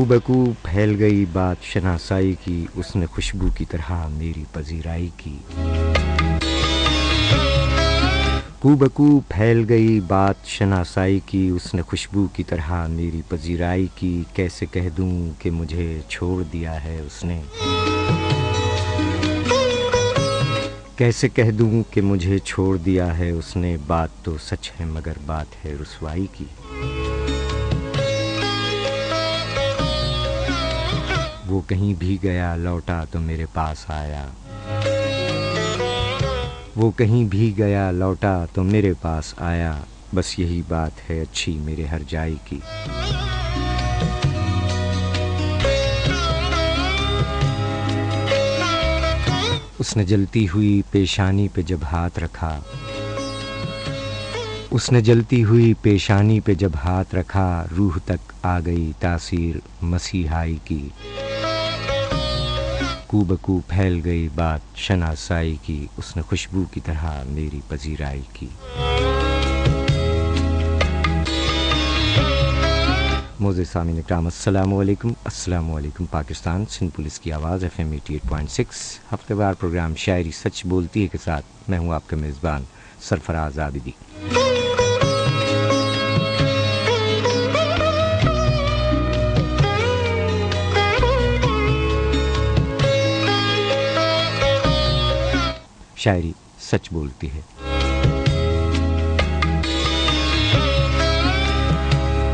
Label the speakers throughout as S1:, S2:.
S1: کو بکو پھیل گئی بات شناسائی کی، اس نے خوشبو کی طرح میری پذیرائی کی. کو بکو پھیل گئی بات شناسائی کی، اس نے خوشبو کی طرح میری پذیرائی کی. کیسے کہہ دوں کہ مجھے چھوڑ دیا ہے اس نے، کیسے کہہ دوں کہ مجھے چھوڑ دیا ہے اس نے. بات تو سچ ہے مگر بات ہے رسوائی کی. وہ کہیں بھی گیا لوٹا تو میرے پاس آیا، وہ کہیں بھی گیا لوٹا تو میرے پاس آیا. بس یہی بات ہے اچھی میرے ہر جائی کی. اس نے جلتی ہوئی پیشانی پہ جب ہاتھ رکھا، اس نے جلتی ہوئی پیشانی پہ جب ہاتھ رکھا، روح تک آ گئی تاثیر مسیحائی کی. کو بکو پھیل گئی بات شناسائی کی، اس نے خوشبو کی طرح میری پذیرائی کی. معزز سامعین اکرام السلام علیکم. السلام علیکم. پاکستان سندھ پولیس کی آواز FM 88.6 ہفتے وار پروگرام شاعری سچ بولتی ہے کے ساتھ میں ہوں آپ کا میزبان سرفراز عابدی. شاعری سچ بولتی ہے.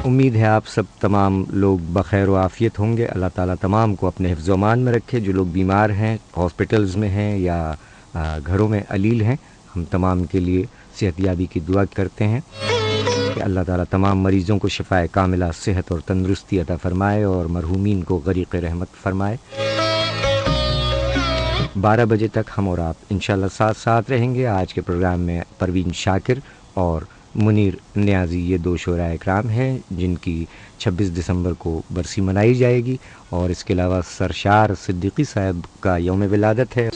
S1: امید ہے آپ سب تمام لوگ بخیر و عافیت ہوں گے. اللہ تعالیٰ تمام کو اپنے حفظ و امان میں رکھے. جو لوگ بیمار ہیں، ہاسپٹلز میں ہیں یا گھروں میں علیل ہیں، ہم تمام کے لیے صحت یابی کی دعا کرتے ہیں کہ اللہ تعالیٰ تمام مریضوں کو شفائے کاملہ صحت اور تندرستی عطا فرمائے اور مرحومین کو غریق رحمت فرمائے. 12 بجے تک ہم اور آپ انشاءاللہ ساتھ رہیں گے. آج کے پروگرام میں پروین شاکر اور منیر نیازی یہ دو شعراء اکرام ہیں جن کی 26 دسمبر کو برسی منائی جائے گی. اور اس کے علاوہ سرشار صدیقی صاحب کا یوم ولادت ہے.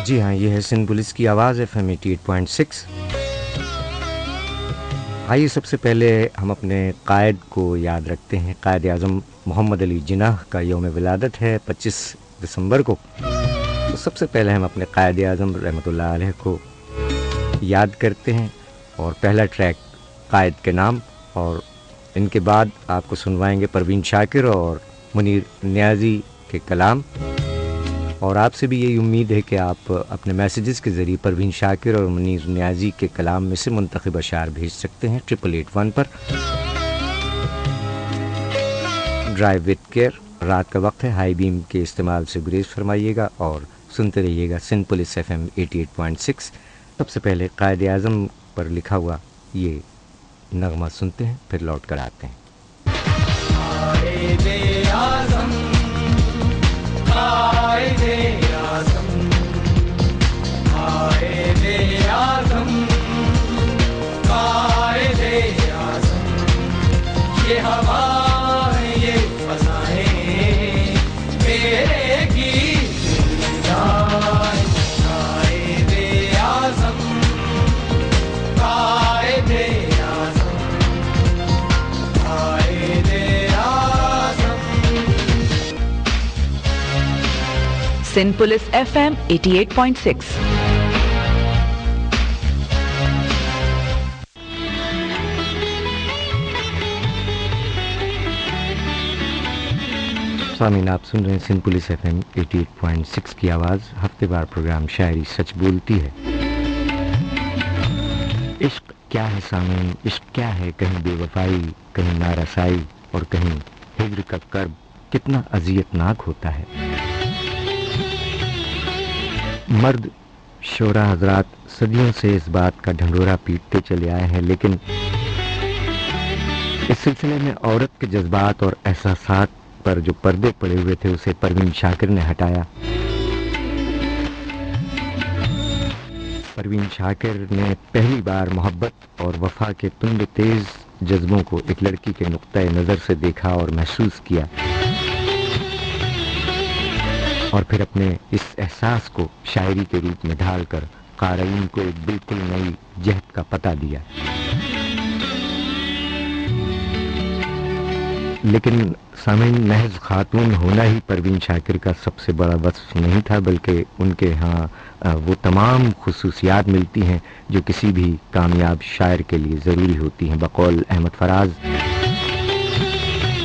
S1: جی ہاں، یہ ہے سندھ پولیس کی آواز FM 88.6. آئیے سب سے پہلے ہم اپنے قائد کو یاد رکھتے ہیں. قائد اعظم محمد علی جناح کا یوم ولادت ہے 25 دسمبر کو. تو سب سے پہلے ہم اپنے قائد اعظم رحمۃ اللہ علیہ کو یاد کرتے ہیں اور پہلا ٹریک قائد کے نام، اور ان کے بعد آپ کو سنوائیں گے پروین شاکر اور منیر نیازی کے کلام. اور آپ سے بھی یہی امید ہے کہ آپ اپنے میسیجز کے ذریعے پروین شاکر اور منیر نیازی کے کلام میں سے منتخب اشعار بھیج سکتے ہیں 8881 پر. ڈرائیو وتھ کیئر، رات کا وقت ہے، ہائی بیم کے استعمال سے گریز فرمائیے گا اور سنتے رہیے گا سندھ پولیس FM 88.6. سب سے پہلے قائد اعظم پر لکھا ہوا یہ نغمہ سنتے ہیں، پھر لوٹ کر آتے ہیں. قائد اعظم، قائد اعظم، قائد اعظم، قائد اعظم، یہ ہوا ہے یہ فضائیں میرے گیت جائیں. قائد اعظم، قائد اعظم، قائد اعظم.
S2: Sindh police FM 88.6.
S1: سامعین، آپ سن رہے ہیں سندھ پولیس FM 88.6 کی آواز. ہفتے وار پروگرام شاعری سچ بولتی ہے. عشق کیا ہے سامعین، عشق کیا ہے؟ کہیں بے وفائی، کہیں نارسائی اور کہیں ہجر کا کرب کتنا اذیت ناک ہوتا ہے. مرد شعراء حضرات صدیوں سے اس بات کا ڈھنڈورا پیٹتے چلے آئے ہیں، لیکن اس سلسلے میں عورت کے جذبات اور احساسات پر جو پردے پڑے ہوئے تھے اسے پروین شاکر نے ہٹایا. پروین شاکر نے پہلی بار محبت اور وفا کے تند تیز جذبوں کو ایک لڑکی کے نقطۂ نظر سے دیکھا اور محسوس کیا، اور پھر اپنے اس احساس کو شاعری کے روپ میں ڈھال کر قارئین کو ایک بالکل نئی جہت کا پتہ دیا. لیکن سامعین، محض خاتون ہونا ہی پروین شاکر کا سب سے بڑا وصف نہیں تھا، بلکہ ان کے ہاں وہ تمام خصوصیات ملتی ہیں جو کسی بھی کامیاب شاعر کے لیے ضروری ہوتی ہیں. بقول احمد فراز،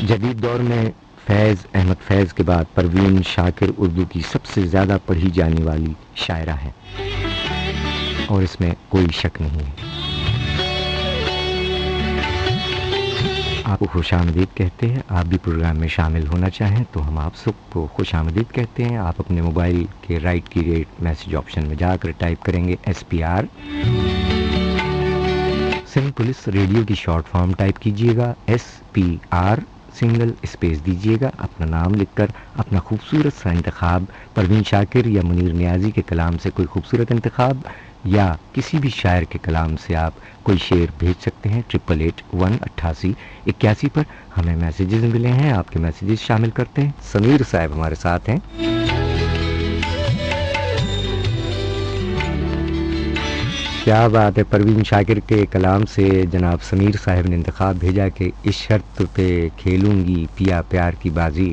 S1: جدید دور میں فیض احمد فیض کے بعد پروین شاکر اردو کی سب سے زیادہ پڑھی جانے والی شاعرہ ہیں، اور اس میں کوئی شک نہیں ہے. آپ کو خوش آمدید کہتے ہیں. آپ بھی پروگرام میں شامل ہونا چاہیں تو ہم آپ سب کو خوش آمدید کہتے ہیں. آپ اپنے موبائل کے رائٹ کی ریٹ میسج آپشن میں جا کر ٹائپ کریں گے SPR، سندھ پولیس ریڈیو کی شارٹ فارم ٹائپ کیجئے گا SPR سنگل اسپیس دیجئے گا. اپنا نام لکھ کر اپنا خوبصورت سا انتخاب، پروین شاکر یا منیر نیازی کے کلام سے کوئی خوبصورت انتخاب یا کسی بھی شاعر کے کلام سے آپ کوئی شعر بھیج سکتے ہیں. 88818881 پر ہمیں میسیجز ملے ہیں، آپ کے میسیجز شامل کرتے ہیں. سمیر صاحب ہمارے ساتھ ہیں. کیا بات ہے، پروین شاکر کے کلام سے جناب سمیر صاحب نے انتخاب بھیجا کہ اس شرط پہ کھیلوں گی پیا پیار کی بازی،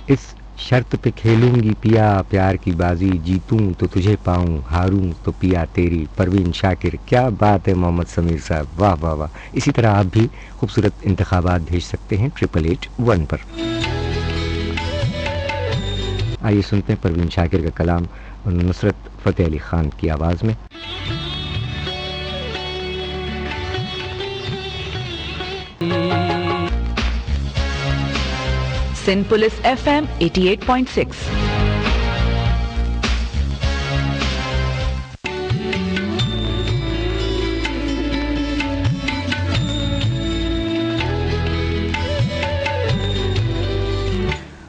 S1: اس شرط پہ کھیلوں گی پیا پیار کی بازی، جیتوں تو تجھے پاؤں ہاروں تو پیا تیری. پروین شاکر، کیا بات ہے محمد سمیر صاحب، واہ واہ واہ. اسی طرح آپ بھی خوبصورت انتخابات بھیج سکتے ہیں 8881 پر. آئیے سنتے ہیں پروین شاکر کا کلام نصرت فتح علی خان کی آواز میں.
S2: Sindh police FM 88.6.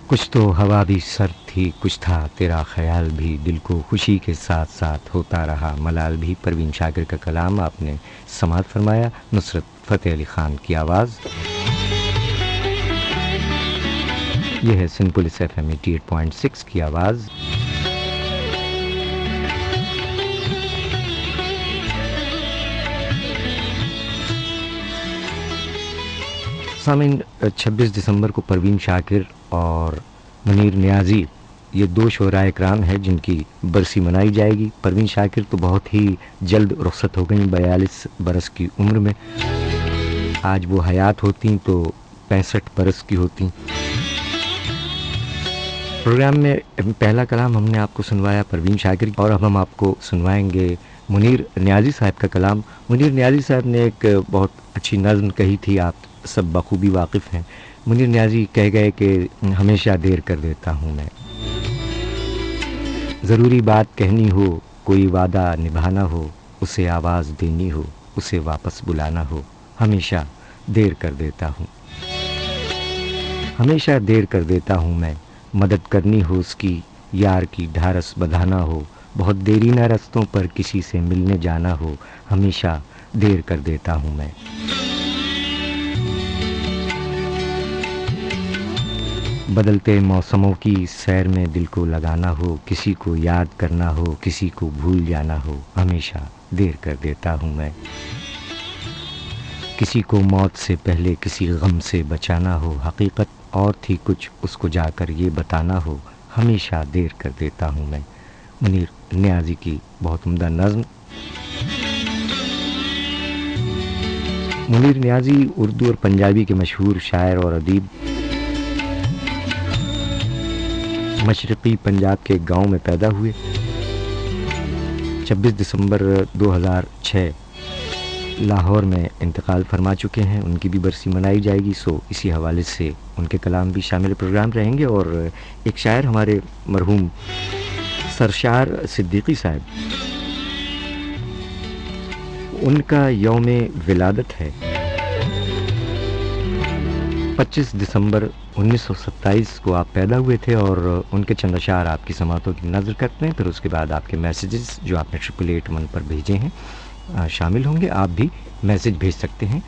S1: کچھ تو ہوا بھی سرد تھی، کچھ تھا تیرا خیال بھی، دل کو خوشی کے ساتھ ساتھ ہوتا رہا ملال بھی. پروین شاکر کا کلام آپ نے سماعت فرمایا، نصرت فتح علی خان کی آواز. یہ ہے سندھ پولیس FM 88.6 کی آواز. سامعین، 26 دسمبر کو پروین شاکر اور منیر نیازی یہ دو شعراء اکرام ہیں جن کی برسی منائی جائے گی. پروین شاکر تو بہت ہی جلد رخصت ہو گئیں 42 برس کی عمر میں. آج وہ حیات ہوتی تو 65 برس کی ہوتی. پروگرام میں پہلا کلام ہم نے آپ کو سنوایا پروین شاکر، اور اب ہم آپ کو سنوائیں گے منیر نیازی صاحب کا کلام. منیر نیازی صاحب نے ایک بہت اچھی نظم کہی تھی، آپ سب بخوبی واقف ہیں. منیر نیازی کہہ گئے کہ ہمیشہ دیر کر دیتا ہوں میں، ضروری بات کہنی ہو، کوئی وعدہ نبھانا ہو، اسے آواز دینی ہو، اسے واپس بلانا ہو، ہمیشہ دیر کر دیتا ہوں، ہمیشہ دیر کر دیتا ہوں میں. مدد کرنی ہو اس کی، یار کی ڈھارس بدھانا ہو، بہت دیرینہ رستوں پر کسی سے ملنے جانا ہو، ہمیشہ دیر کر دیتا ہوں میں. بدلتے موسموں کی سیر میں دل کو لگانا ہو، کسی کو یاد کرنا ہو، کسی کو بھول جانا ہو، ہمیشہ دیر کر دیتا ہوں میں. کسی کو موت سے پہلے کسی غم سے بچانا ہو، حقیقت اور تھی کچھ اس کو جا کر یہ بتانا ہو، ہمیشہ دیر کر دیتا ہوں میں. منیر نیازی کی بہت عمدہ نظم. منیر نیازی اردو اور پنجابی کے مشہور شاعر اور ادیب. مشرقی پنجاب کے گاؤں میں پیدا ہوئے. 26 دسمبر 2006 لاہور میں انتقال فرما چکے ہیں. ان کی بھی برسی منائی جائے گی، سو اسی حوالے سے ان کے کلام بھی شامل پروگرام رہیں گے. اور ایک شاعر ہمارے مرحوم سرشار صدیقی صاحب، ان کا یوم ولادت ہے 25 دسمبر 1927 کو آپ پیدا ہوئے تھے، اور ان کے چند اشعار آپ کی سماعتوں کی نظر کرتے ہیں. پھر اس کے بعد آپ کے میسیجز جو آپ نے 8881 پر بھیجے ہیں شامل ہوں گے. آپ بھی میسج بھیج سکتے ہیں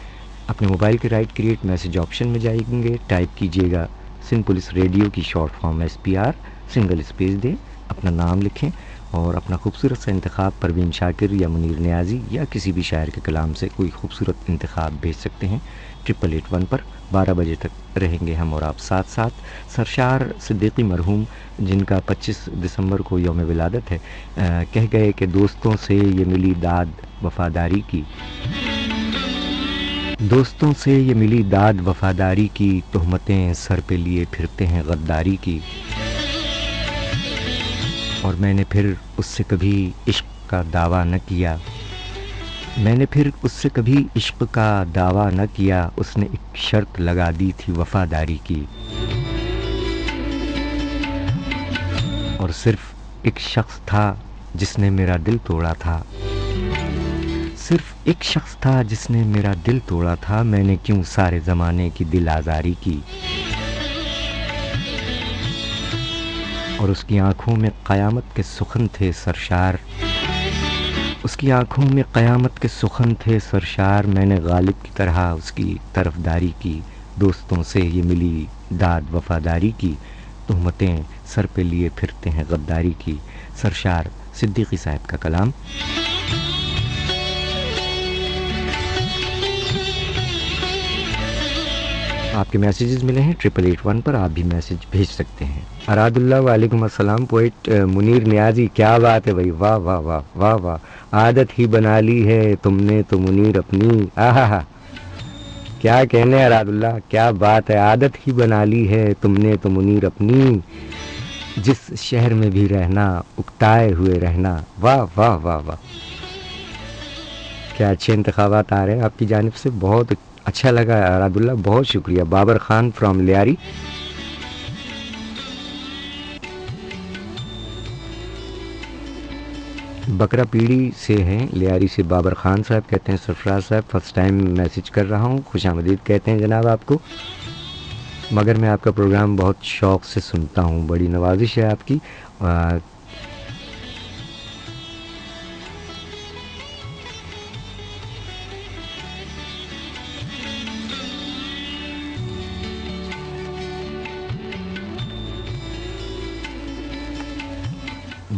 S1: اپنے موبائل کے رائٹ کریٹ میسج آپشن میں جائیں گے، ٹائپ کیجئے گا سندھ پولیس ریڈیو کی short form SPR single space دیں، اپنا نام لکھیں اور اپنا خوبصورت سا انتخاب پروین شاکر یا منیر نیازی یا کسی بھی شاعر کے کلام سے کوئی خوبصورت انتخاب بھیج سکتے ہیں 8881 پر. 12 بجے تک رہیں گے ہم اور آپ ساتھ ساتھ. سرشار صدیقی مرحوم جن کا 25 دسمبر کو یوم ولادت ہے کہہ گئے کہ دوستوں سے یہ ملی داد وفاداری کی، دوستوں سے یہ ملی داد وفاداری کی، تہمتیں سر پہ لیے پھرتے ہیں غداری کی. اور میں نے پھر اس سے کبھی عشق کا دعویٰ نہ کیا، میں نے پھر اس سے کبھی عشق کا دعویٰ نہ کیا، اس نے ایک شرط لگا دی تھی وفاداری کی. اور صرف ایک شخص تھا جس نے میرا دل توڑا تھا، صرف ایک شخص تھا جس نے میرا دل توڑا تھا، میں نے کیوں سارے زمانے کی دل آزاری کی. اور اس کی آنکھوں میں قیامت کے سخن تھے سرشار، اس کی آنکھوں میں قیامت کے سخن تھے سرشار، میں نے غالب کی طرح اس کی طرفداری کی، دوستوں سے یہ ملی داد وفاداری کی، تہمتیں سر پہ لیے پھرتے ہیں غداری کی. سرشار صدیقی صاحب کا کلام. آپ کے میسیجز ملے ہیں 8881 پر، آپ بھی میسیج بھیج سکتے ہیں. اراد اللہ وعلیکم السلام. پوئٹ منیر نیازی، کیا بات ہے بھائی، واہ واہ واہ واہ واہ، عادت ہی بنا لی ہے تم نے تو منیر اپنی. آہا، کیا کہنے اراد اللہ، کیا بات ہے، عادت ہی بنا لی ہے تم نے تو منیر اپنی، جس شہر میں بھی رہنا اکتائے ہوئے رہنا. واہ واہ واہ واہ، کیا اچھے انتخابات آ رہے ہیں آپ کی جانب سے، بہت اچھا لگا اراد اللہ، بہت شکریہ. بابر خان فرام لیاری. بکرا پیڑی سے ہیں لیاری سے بابر خان صاحب، کہتے ہیں سرفراز صاحب فرسٹ ٹائم میسیج کر رہا ہوں، خوش آمدید کہتے ہیں جناب آپ کو، مگر میں آپ کا پروگرام بہت شوق سے سنتا ہوں، بڑی نوازش ہے آپ کی.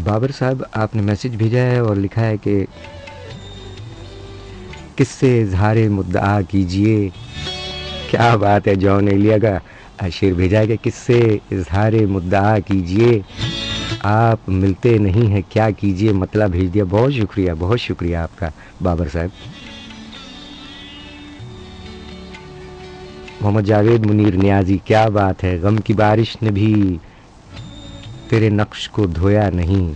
S1: بابر صاحب آپ نے میسیج بھیجا ہے اور لکھا ہے کہ کس سے اظہار مدعا کیجئے. کیا بات ہے، جون ایلیا کا شعر بھیجا ہے کہ کس سے اظہار مدعا کیجئے، آپ ملتے نہیں ہیں کیا کیجئے، مطلب بھیج دیا. بہت شکریہ، بہت شکریہ آپ کا بابر صاحب. محمد جاوید منیر نیازی، کیا بات ہے، غم کی بارش نے بھی تیرے نقش کو دھویا نہیں،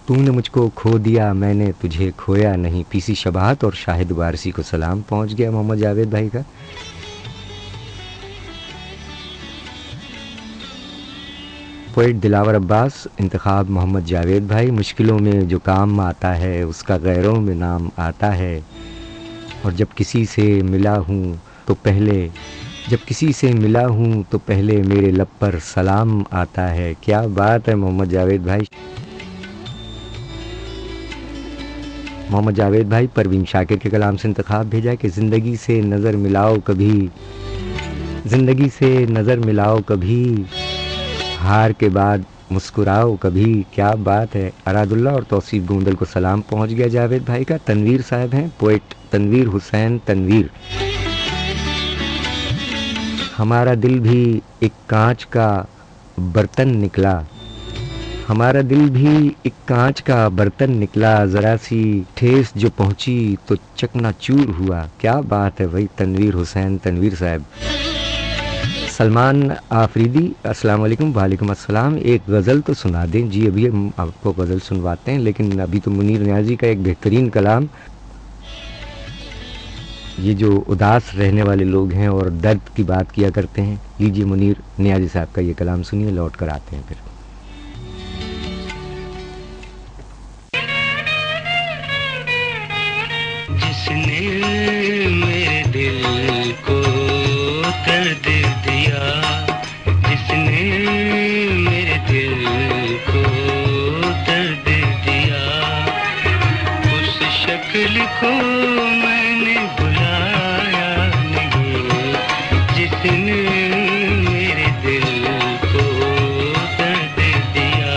S1: تو نے مجھ کو کھو دیا میں نے تجھے کھویا نہیں. پی سی شباہت اور شاہد وارسی کو سلام پہنچ گیا محمد جاوید بھائی کا. پوئٹ دلاور عباس، انتخاب محمد جاوید بھائی. مشکلوں میں جو کام آتا ہے اس کا غیروں میں نام آتا ہے، اور جب کسی سے ملا ہوں تو پہلے میرے لب پر سلام آتا ہے. کیا بات ہے محمد جاوید بھائی. محمد جاوید بھائی پروین شاکر کے کلام سے انتخاب بھیجا کہ زندگی سے نظر ملاؤ کبھی، زندگی سے نظر ملاؤ کبھی، ہار کے بعد مسکراؤ کبھی. کیا بات ہے. اراد اللہ اور توصیف گوندل کو سلام پہنچ گیا جاوید بھائی کا. تنویر صاحب ہیں، پوئٹ تنویر حسین تنویر. ہمارا دل بھی ایک کانچ کا برتن نکلا، ہمارا دل بھی ایک کانچ کا برتن نکلا، ذرا سی ٹھیس جو پہنچی تو چکنا چور ہوا. کیا بات ہے بھائی تنویر حسین تنویر صاحب. سلمان آفریدی، السلام علیکم. وعلیکم السلام. ایک غزل تو سنا دیں. جی ابھی ہم آپ کو غزل سنواتے ہیں، لیکن ابھی تو منیر نیازی کا ایک بہترین کلام، یہ جو اداس رہنے والے لوگ ہیں اور درد کی بات کیا کرتے ہیں، لیجیے منیر نیازی صاحب کا یہ کلام سنیے، لوٹ کر آتے ہیں پھر.
S3: جس نے میرے دل کو درد دیا، جس نے میرے دل کو درد دیا، اس شکل کو میں نے بلایا نہیں، جس نے میرے دل کو درد دیا.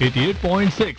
S4: 88.6।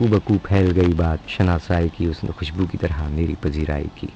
S1: بکو بکو پھیل گئی بات، شناسائی کی اس نے خوشبو کی طرح میری پذیرائی کی.